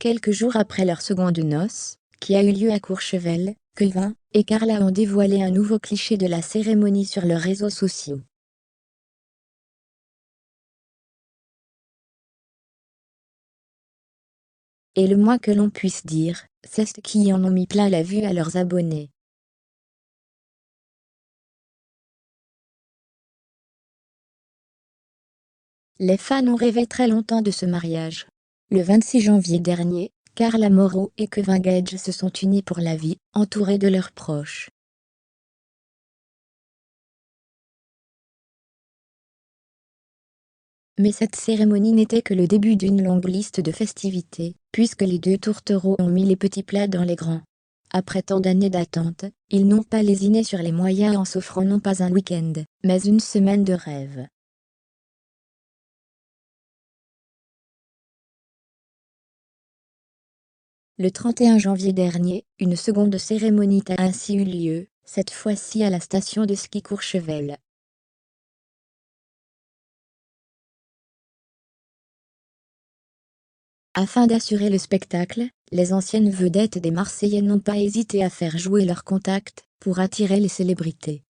Quelques jours après leur seconde noce, qui a eu lieu à Courchevel, Kevin et Carla ont dévoilé un nouveau cliché de la cérémonie sur leurs réseaux sociaux. Et le moins que l'on puisse dire, c'est ce qui en ont mis plein la vue à leurs abonnés. Les fans ont rêvé très longtemps de ce mariage. Le 26 janvier dernier, Carla Moreau et Kevin Gage se sont unis pour la vie, entourés de leurs proches. Mais cette cérémonie n'était que le début d'une longue liste de festivités, puisque les deux tourtereaux ont mis les petits plats dans les grands. Après tant d'années d'attente, ils n'ont pas lésiné sur les moyens en s'offrant non pas un week-end, mais une semaine de rêve. Le 31 janvier dernier, une seconde cérémonie a ainsi eu lieu, cette fois-ci à la station de ski Courchevel. Afin d'assurer le spectacle, les anciennes vedettes des Marseillais n'ont pas hésité à faire jouer leurs contacts pour attirer les célébrités.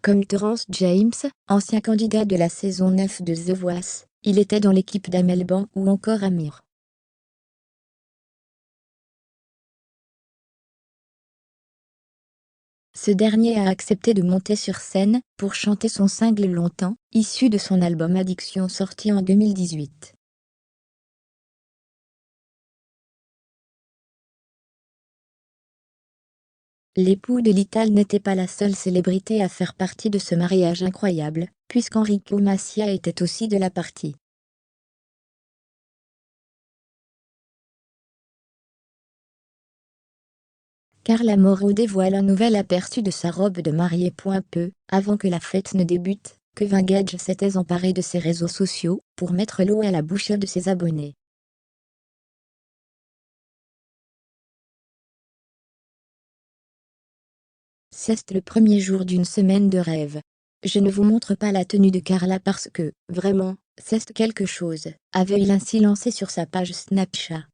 Comme Terence James, ancien candidat de la saison 9 de The Voice, il était dans l'équipe d'Amel Ban ou encore Amir. Ce dernier a accepté de monter sur scène pour chanter son single Longtemps, issu de son album Addiction sorti en 2018. L'époux de Lital n'était pas la seule célébrité à faire partie de ce mariage incroyable, puisqu'Enrico Macias était aussi de la partie. Carla Moreau dévoile un nouvel aperçu de sa robe de mariée. Peu avant que la fête ne débute, Kevin Gage s'était emparé de ses réseaux sociaux pour mettre l'eau à la bouche de ses abonnés. C'est le premier jour d'une semaine de rêve. Je ne vous montre pas la tenue de Carla parce que, vraiment, c'est quelque chose, avait-il ainsi lancé sur sa page Snapchat.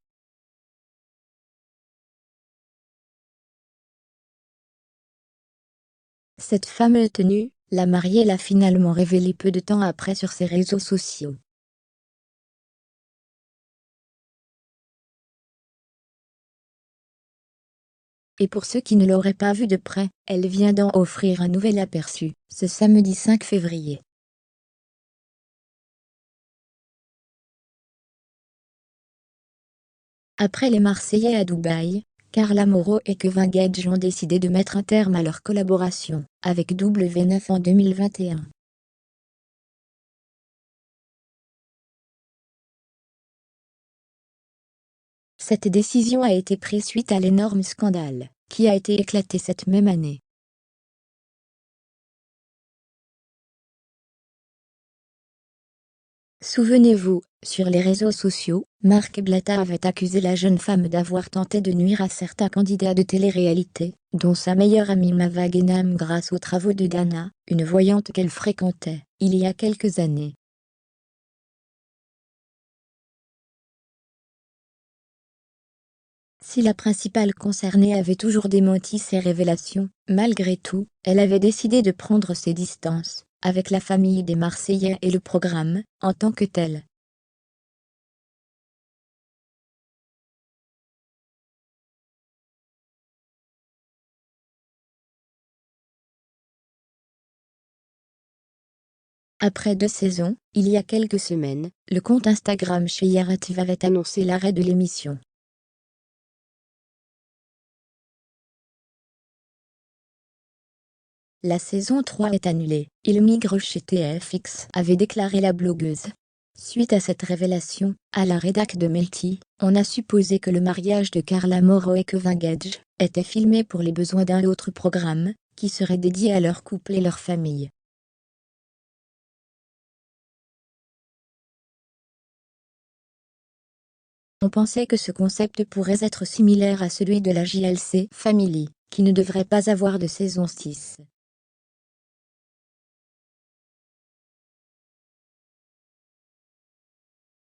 Cette fameuse tenue, la mariée l'a finalement révélée peu de temps après sur ses réseaux sociaux. Et pour ceux qui ne l'auraient pas vue de près, elle vient d'en offrir un nouvel aperçu, ce samedi 5 février. Après les Marseillais à Dubaï, Carla Moreau et Kevin Gage ont décidé de mettre un terme à leur collaboration avec W9 en 2021. Cette décision a été prise suite à l'énorme scandale qui a été éclaté cette même année. Souvenez-vous, sur les réseaux sociaux, Marc Blatta avait accusé la jeune femme d'avoir tenté de nuire à certains candidats de télé-réalité, dont sa meilleure amie Mava Guénam grâce aux travaux de Dana, une voyante qu'elle fréquentait, il y a quelques années. Si la principale concernée avait toujours démenti ces révélations, malgré tout, elle avait décidé de prendre ses distances avec la famille des Marseillais et le programme, en tant que tel. Après 2 saisons, il y a quelques semaines, le compte Instagram chez Yarativ avait annoncé l'arrêt de l'émission. La saison 3 est annulée, il migre chez TFX, avait déclaré la blogueuse. Suite à cette révélation, à la rédac de Melty, on a supposé que le mariage de Carla Moreau et Kevin Gage était filmé pour les besoins d'un autre programme, qui serait dédié à leur couple et leur famille. On pensait que ce concept pourrait être similaire à celui de la JLC Family, qui ne devrait pas avoir de saison 6.